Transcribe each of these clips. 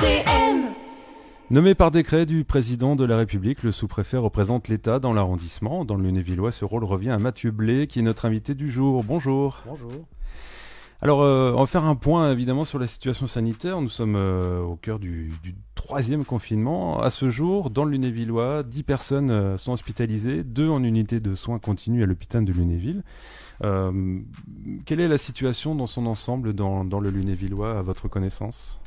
RTM. Nommé par décret du président de la République, le sous-préfet représente l'État dans l'arrondissement. Dans le Lunévillois, ce rôle revient à Mathieu Blé, qui est notre invité du jour. Bonjour. Bonjour. Alors, on va faire un point évidemment sur la situation sanitaire. Nous sommes au cœur du troisième confinement. À ce jour, dans le Lunévillois, 10 personnes sont hospitalisées, 2 en unité de soins continus à l'hôpital de Lunéville. Quelle est la situation dans son ensemble dans le Lunévillois, à votre connaissance ?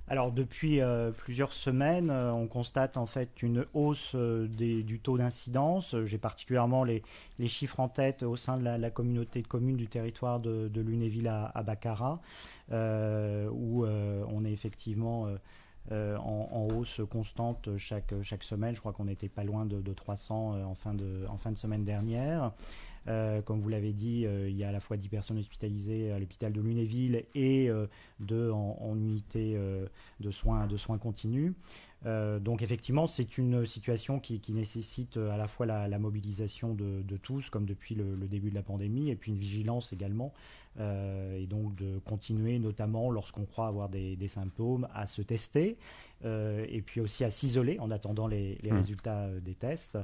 Alors depuis plusieurs semaines, on constate en fait une hausse du taux d'incidence. J'ai particulièrement les chiffres en tête au sein de la communauté de communes du territoire de Lunéville à Baccarat, où on est effectivement en hausse constante chaque semaine. Je crois qu'on n'était pas loin de 300 en fin de semaine dernière. Comme vous l'avez dit, il y a à la fois 10 personnes hospitalisées à l'hôpital de Lunéville et 2 en unité de soins continus. Donc effectivement, c'est une situation qui nécessite à la fois la mobilisation de tous, comme depuis le début de la pandémie, et puis une vigilance également, et donc de continuer, notamment lorsqu'on croit avoir des symptômes, à se tester, et puis aussi à s'isoler en attendant les résultats des tests,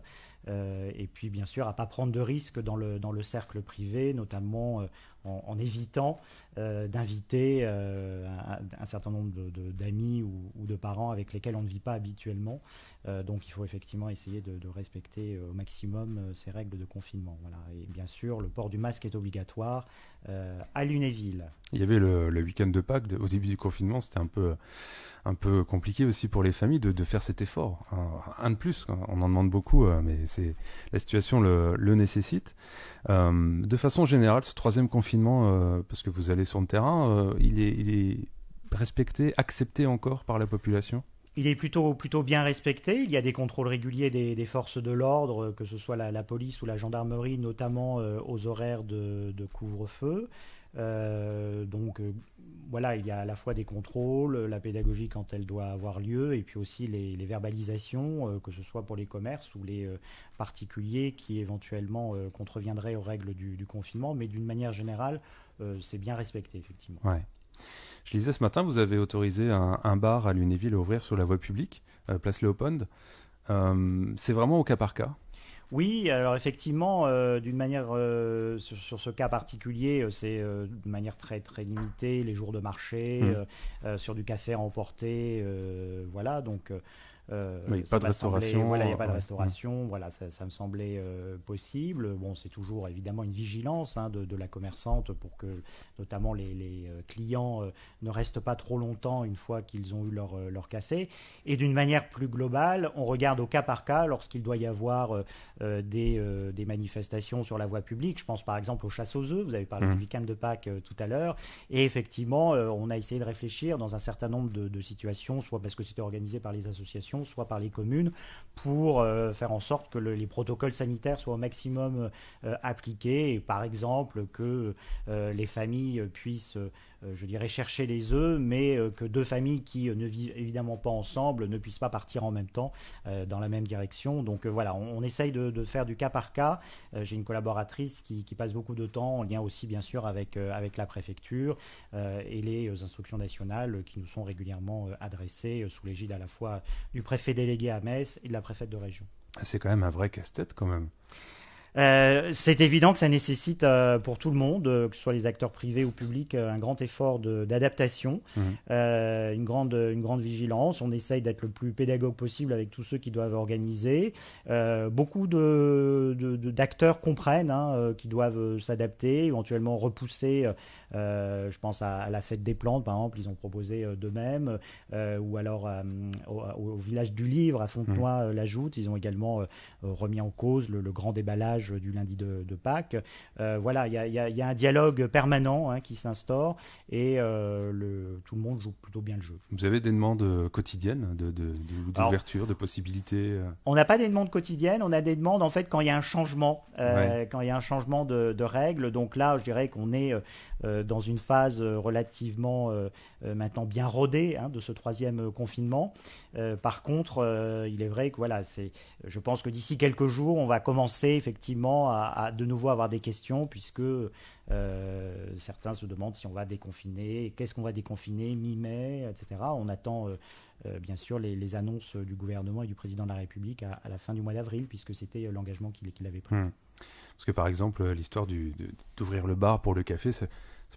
et puis bien sûr à ne pas prendre de risques dans le cercle privé, notamment en évitant d'inviter un certain nombre d'amis ou de parents avec lesquels on ne vit pas habituellement. Donc il faut effectivement essayer de respecter au maximum ces règles de confinement. Voilà. Et bien sûr, le port du masque est obligatoire à Lunéville. Il y avait le week-end de Pâques, au début du confinement, c'était un peu compliqué aussi pour les familles de faire cet effort. Un de plus, on en demande beaucoup, mais la situation le nécessite. De façon générale, ce troisième confinement, parce que vous allez sur le terrain, il est respecté, accepté encore par la population ? Il est plutôt bien respecté. Il y a des contrôles réguliers des forces de l'ordre, que ce soit la police ou la gendarmerie, notamment aux horaires de couvre-feu. Voilà, il y a à la fois des contrôles, la pédagogie quand elle doit avoir lieu, et puis aussi les verbalisations, que ce soit pour les commerces ou les particuliers qui éventuellement contreviendraient aux règles du confinement. Mais d'une manière générale, c'est bien respecté, effectivement. Ouais. Je lisais ce matin, vous avez autorisé un bar à Lunéville à ouvrir sur la voie publique, place Léopold. C'est vraiment au cas par cas ? Oui, alors effectivement, d'une manière sur ce cas particulier, c'est de manière très très limitée, les jours de marché, sur du café à emporter, voilà, donc. Oui, pas de restauration. Voilà, il n'y a pas de restauration. Voilà, ça me semblait possible. Bon, c'est toujours évidemment une vigilance de la commerçante pour que, notamment, les clients ne restent pas trop longtemps une fois qu'ils ont eu leur café. Et d'une manière plus globale, on regarde au cas par cas lorsqu'il doit y avoir des manifestations sur la voie publique. Je pense par exemple aux chasses aux œufs. Vous avez parlé du week-end de Pâques tout à l'heure. Et effectivement, on a essayé de réfléchir dans un certain nombre de situations, soit parce que c'était organisé par les associations, soit par les communes, pour faire en sorte que les protocoles sanitaires soient au maximum appliqués, et par exemple que les familles puissent chercher les œufs, mais que 2 familles qui ne vivent évidemment pas ensemble ne puissent pas partir en même temps dans la même direction. Donc voilà, on essaye de faire du cas par cas. J'ai une collaboratrice qui passe beaucoup de temps en lien aussi bien sûr avec la préfecture et les instructions nationales qui nous sont régulièrement adressées sous l'égide à la fois du préfet délégué à Metz et de la préfète de région. C'est quand même un vrai casse-tête quand même. C'est évident que ça nécessite pour tout le monde, que ce soit les acteurs privés ou publics, un grand effort d'adaptation, une grande vigilance. On essaye d'être le plus pédagogue possible avec tous ceux qui doivent organiser. Beaucoup d'acteurs comprennent qu'ils doivent s'adapter, éventuellement repousser. Je pense à la fête des plantes, par exemple, ils ont proposé d'eux-mêmes, ou alors au village du Livre à Fontenoy-la-Joute, ils ont également remis en cause le grand déballage du lundi de Pâques. Voilà, il y a un dialogue permanent qui s'instaure, et tout le monde joue plutôt bien le jeu. Vous avez des demandes quotidiennes d'ouverture, de possibilités On n'a pas des demandes quotidiennes, on a des demandes en fait quand il y a un changement, quand il y a un changement de règles. Donc là, je dirais qu'on est dans une phase relativement maintenant bien rodée de ce troisième confinement. Par contre, il est vrai que voilà, je pense que d'ici quelques jours, on va commencer effectivement à de nouveau avoir des questions, puisque certains se demandent si on va déconfiner, qu'est-ce qu'on va déconfiner, mi-mai, etc. On attend bien sûr les annonces du gouvernement et du président de la République à la fin du mois d'avril, puisque c'était l'engagement qu'il avait pris. Parce que par exemple, l'histoire d'ouvrir le bar pour le café, ça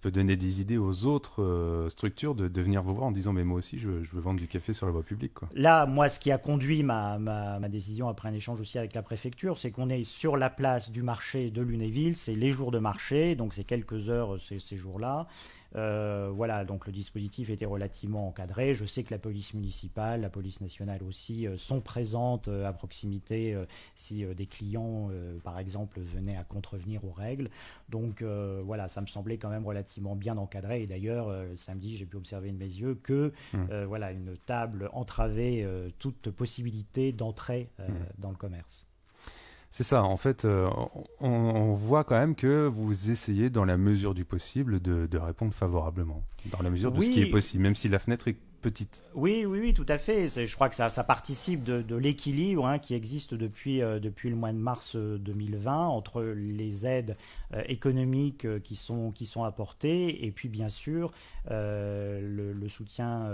peut donner des idées aux autres structures de venir vous voir en disant mais moi aussi je veux vendre du café sur la voie publique, quoi. Là, moi, ce qui a conduit ma décision après un échange aussi avec la préfecture, c'est qu'on est sur la place du marché de Lunéville, c'est les jours de marché, donc c'est quelques heures ces jours-là. Voilà, donc le dispositif était relativement encadré. Je sais que la police municipale, la police nationale aussi sont présentes à proximité si des clients, par exemple, venaient à contrevenir aux règles. Donc voilà, ça me semblait quand même relativement bien encadré. Et d'ailleurs, samedi, j'ai pu observer de mes yeux que voilà, une table entravait toute possibilité d'entrée dans le commerce. C'est ça, en fait, on voit quand même que vous essayez, dans la mesure du possible, de répondre favorablement, dans la mesure de ce qui est possible, même si la fenêtre est petite. Oui, tout à fait. Je crois que ça participe de l'équilibre qui existe depuis le mois de mars 2020 entre les aides économiques qui sont apportées et puis bien sûr le soutien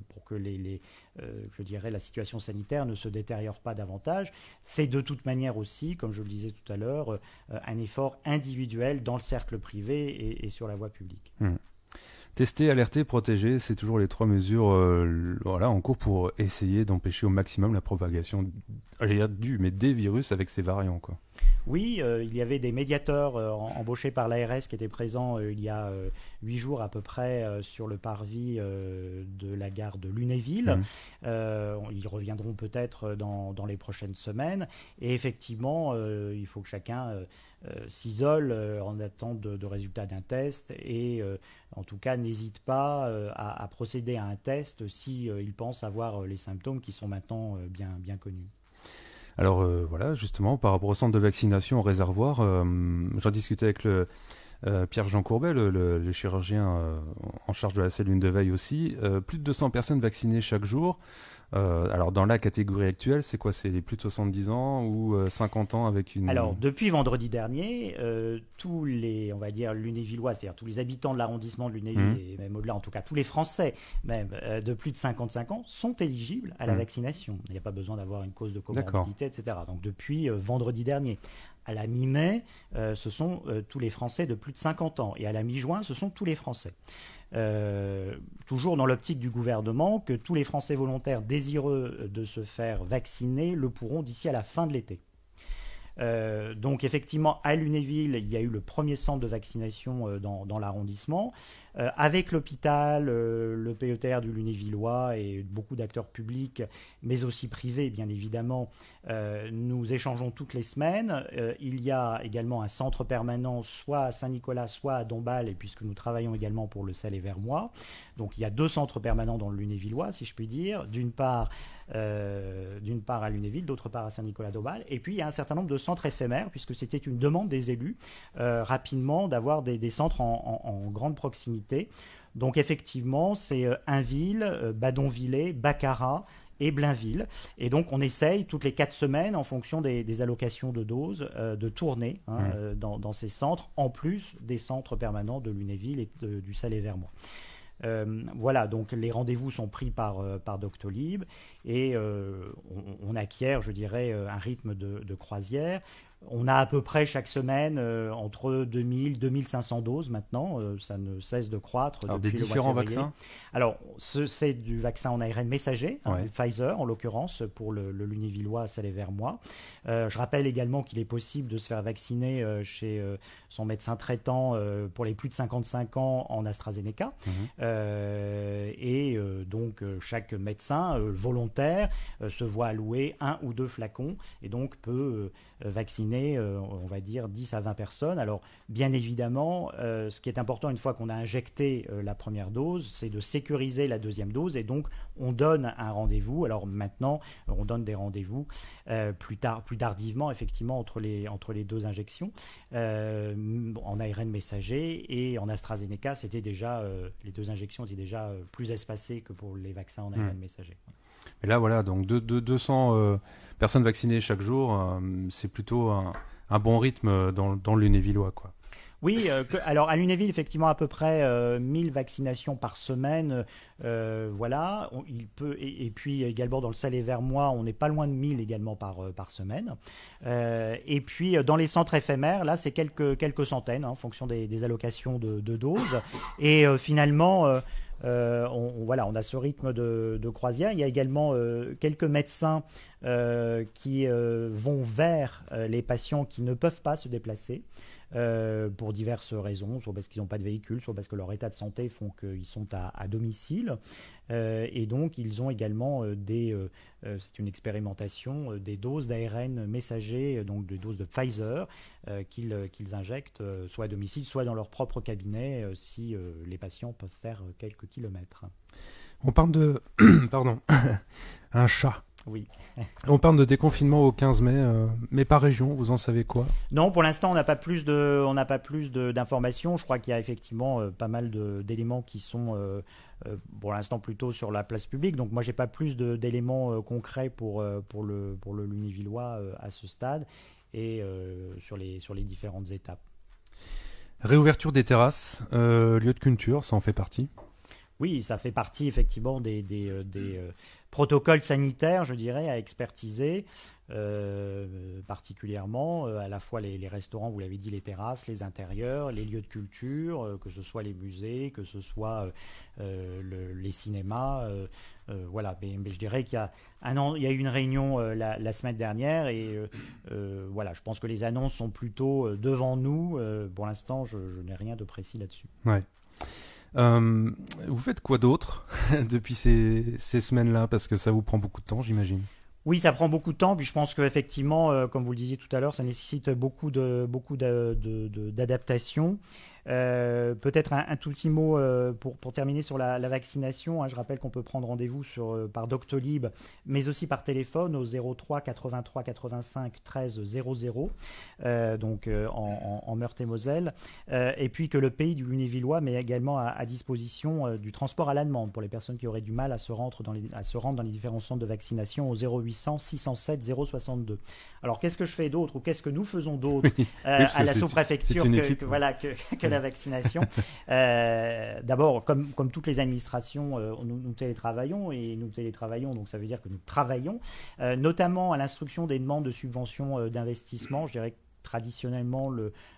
pour que je dirais la situation sanitaire ne se détériore pas davantage. C'est de toute manière aussi, comme je le disais tout à l'heure, un effort individuel dans le cercle privé et sur la voie publique. Tester, alerter, protéger, c'est toujours les 3 mesures en cours pour essayer d'empêcher au maximum la propagation des virus avec ces variants, quoi. Oui, il y avait des médiateurs embauchés par l'ARS qui étaient présents il y a 8 jours à peu près sur le parvis de la gare de Lunéville. Ils reviendront peut-être dans les prochaines semaines. Et effectivement, il faut que chacun s'isole en attente de résultats d'un test et en tout cas n'hésite pas à procéder à un test si il pense avoir les symptômes qui sont maintenant bien connus. Alors voilà, justement, par rapport au centre de vaccination au réservoir, j'en discutais avec Pierre-Jean Courbet, le chirurgien en charge de la cellule de veille aussi. Plus de 200 personnes vaccinées chaque jour. Alors dans la catégorie actuelle, c'est quoi? C'est les plus de 70 ans ou 50 ans avec une... Alors depuis vendredi dernier, tous les, on va dire, Lunévillois, c'est-à-dire tous les habitants de l'arrondissement de Lunéville, et même au-delà en tout cas, tous les Français même de plus de 55 ans sont éligibles à la vaccination. Il n'y a pas besoin d'avoir une cause de comorbidité, etc. Donc depuis vendredi dernier. À la mi-mai, ce sont tous les Français de plus de 50 ans. Et à la mi-juin, ce sont tous les Français. Toujours dans l'optique du gouvernement que tous les Français volontaires désireux de se faire vacciner le pourront d'ici à la fin de l'été. Donc effectivement, à Lunéville, il y a eu le premier centre de vaccination dans l'arrondissement. Avec l'hôpital, le PETR du Lunévillois et beaucoup d'acteurs publics, mais aussi privés, bien évidemment, nous échangeons toutes les semaines. Il y a également un centre permanent, soit à Saint-Nicolas, soit à Dombasle, et puisque nous travaillons également pour le Salé-Vermois. Donc il y a 2 centres permanents dans le Lunévillois, si je puis dire. D'une part à Lunéville, d'autre part à Saint-Nicolas-Dombasle. Et puis il y a un certain nombre de centres éphémères, puisque c'était une demande des élus, rapidement, d'avoir des centres en grande proximité. Donc effectivement, c'est Ainville, Badonvillers, Baccarat et Blainville. Et donc on essaye toutes les 4 semaines, en fonction des allocations de doses, de tourner dans ces centres, en plus des centres permanents de Lunéville et du Salé-Vermois. Voilà, donc les rendez-vous sont pris par Doctolib et on acquiert, je dirais, un rythme de croisière. On a à peu près chaque semaine entre 2000 et 2500 doses maintenant. Ça ne cesse de croître. Alors depuis des le mois de différents février. vaccins? Alors, c'est du vaccin en ARN messager, du Pfizer en l'occurrence, pour le Lunévillois Salé-Vermois. Je rappelle également qu'il est possible de se faire vacciner chez son médecin traitant pour les plus de 55 ans en AstraZeneca. Donc chaque médecin volontaire volontaire se voit allouer 1 ou 2 flacons et donc peut vacciner, on va dire, 10 à 20 personnes. Alors, bien évidemment, ce qui est important une fois qu'on a injecté la première dose, c'est de sécuriser la deuxième dose et donc on donne un rendez-vous. Alors maintenant, on donne des rendez-vous plus tardivement, effectivement, entre les 2 injections. En ARN messager et en AstraZeneca, c'était déjà, les 2 injections étaient déjà plus espacées que pour les vaccins en ARN messager. Et là, voilà, donc 200 personnes vaccinées chaque jour, c'est plutôt un bon rythme dans le Lunévillois, quoi. Oui, alors à Lunéville, effectivement, à peu près 1000 vaccinations par semaine. Voilà. Et puis également dans le Salé-Vermois, on n'est pas loin de 1000 également par semaine. Et puis dans les centres éphémères, là, c'est quelques centaines, en fonction des allocations de doses. Et finalement, on a ce rythme de croisière. Il y a également quelques médecins qui vont vers les patients qui ne peuvent pas se déplacer. Pour diverses raisons, soit parce qu'ils n'ont pas de véhicule, soit parce que leur état de santé font qu'ils sont à domicile. Et donc, ils ont également c'est une expérimentation, des doses d'ARN messager, donc des doses de Pfizer, qu'ils injectent soit à domicile, soit dans leur propre cabinet, si les patients peuvent faire quelques kilomètres. On parle de... Pardon. Un chat. Oui. On parle de déconfinement au 15 mai, mais par région, vous en savez quoi? Non, pour l'instant, on n'a pas plus d'informations. Je crois qu'il y a effectivement pas mal d'éléments qui sont pour l'instant plutôt sur la place publique. Donc moi, j'ai pas plus d'éléments concrets pour le Lunévillois à ce stade et sur les différentes étapes. Réouverture des terrasses, lieu de culture, ça en fait partie? Oui, ça fait partie effectivement des protocoles sanitaires, je dirais, à expertiser, particulièrement à la fois les restaurants, vous l'avez dit, les terrasses, les intérieurs, les lieux de culture, que ce soit les musées, que ce soit les cinémas. Voilà, mais je dirais qu'il y a il y a eu une réunion la semaine dernière et voilà, je pense que les annonces sont plutôt devant nous. Pour l'instant, je n'ai rien de précis là-dessus. Ouais. Vous faites quoi d'autre depuis ces semaines-là? Parce que ça vous prend beaucoup de temps, j'imagine. Oui, ça prend beaucoup de temps, puis je pense qu'effectivement, comme vous le disiez tout à l'heure, ça nécessite beaucoup d'adaptation. Peut-être un tout petit mot pour terminer sur la vaccination. Hein. Je rappelle qu'on peut prendre rendez-vous par Doctolib, mais aussi par téléphone au 03 83 85 13 00, donc en Meurthe-et-Moselle. Et puis que le pays du Lunévillois met également à disposition du transport à la demande pour les personnes qui auraient du mal à se rendre dans les différents centres de vaccination au 0800 607 062. Alors qu'est-ce que je fais d'autre ou qu'est-ce que nous faisons d'autre à la sous-préfecture que la vaccination. D'abord, comme toutes les administrations, nous télétravaillons donc ça veut dire que nous travaillons, notamment à l'instruction des demandes de subventions d'investissement. Je dirais que traditionnellement,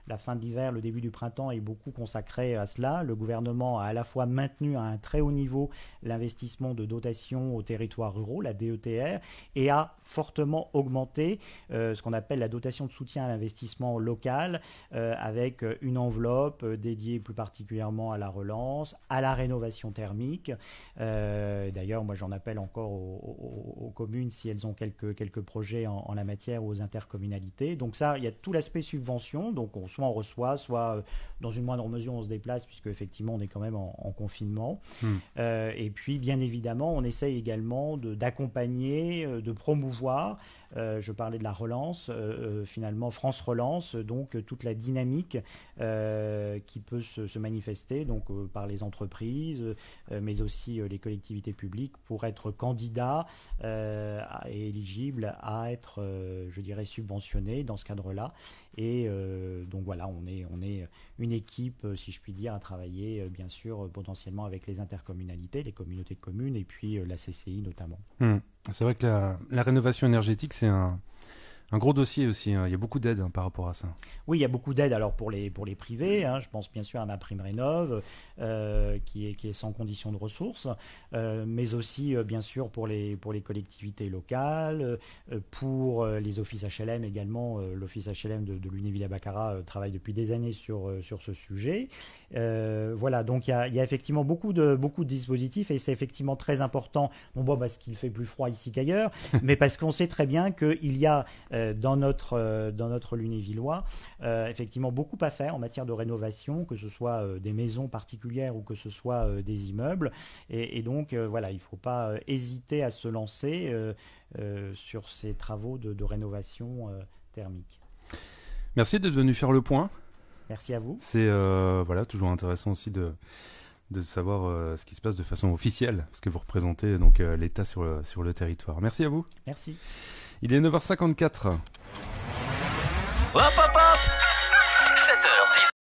la fin de l'hiver, le début du printemps est beaucoup consacré à cela. Le gouvernement a à la fois maintenu à un très haut niveau l'investissement de dotation aux territoires ruraux, la DETR, et a fortement augmenté ce qu'on appelle la dotation de soutien à l'investissement local, avec une enveloppe dédiée plus particulièrement à la relance, à la rénovation thermique. D'ailleurs, moi j'en appelle encore aux communes si elles ont quelques projets en la matière ou aux intercommunalités. Donc ça, il y a tout l'aspect subvention, donc soit on reçoit, soit dans une moindre mesure on se déplace, puisque effectivement on est quand même en confinement. Et puis bien évidemment on essaye également d'accompagner, de promouvoir, je parlais de la relance, finalement France Relance, donc toute la dynamique qui peut se manifester donc, par les entreprises, mais aussi les collectivités publiques pour être candidats et éligibles à être, je dirais, subventionnés dans ce cadre-là. Et donc voilà, on est une équipe, si je puis dire, à travailler bien sûr potentiellement avec les intercommunalités, les communautés de communes et puis la CCI notamment. C'est vrai que la rénovation énergétique, c'est un Un gros dossier aussi, hein. Il y a beaucoup d'aides par rapport à ça. Oui, il y a beaucoup d'aides alors pour les privés. Je pense bien sûr à MaPrimeRénov', qui est sans condition de ressources, mais aussi bien sûr pour les collectivités locales, pour les offices HLM également. L'office HLM de Lunéville-à-Baccarat travaille depuis des années sur ce sujet. Voilà, donc il y a effectivement beaucoup de dispositifs et c'est effectivement très important. Bon, parce qu'il fait plus froid ici qu'ailleurs, mais parce qu'on sait très bien qu'il y a dans notre Lunévillois effectivement beaucoup à faire en matière de rénovation, que ce soit des maisons particulières ou que ce soit des immeubles. Et donc, voilà, il ne faut pas hésiter à se lancer sur ces travaux de rénovation thermique. Merci d'être venu faire le point. Merci à vous. C'est voilà, toujours intéressant aussi de savoir ce qui se passe de façon officielle, parce que vous représentez donc l'État sur le territoire. Merci à vous. Merci. Il est 9h54. Hop, hop, hop!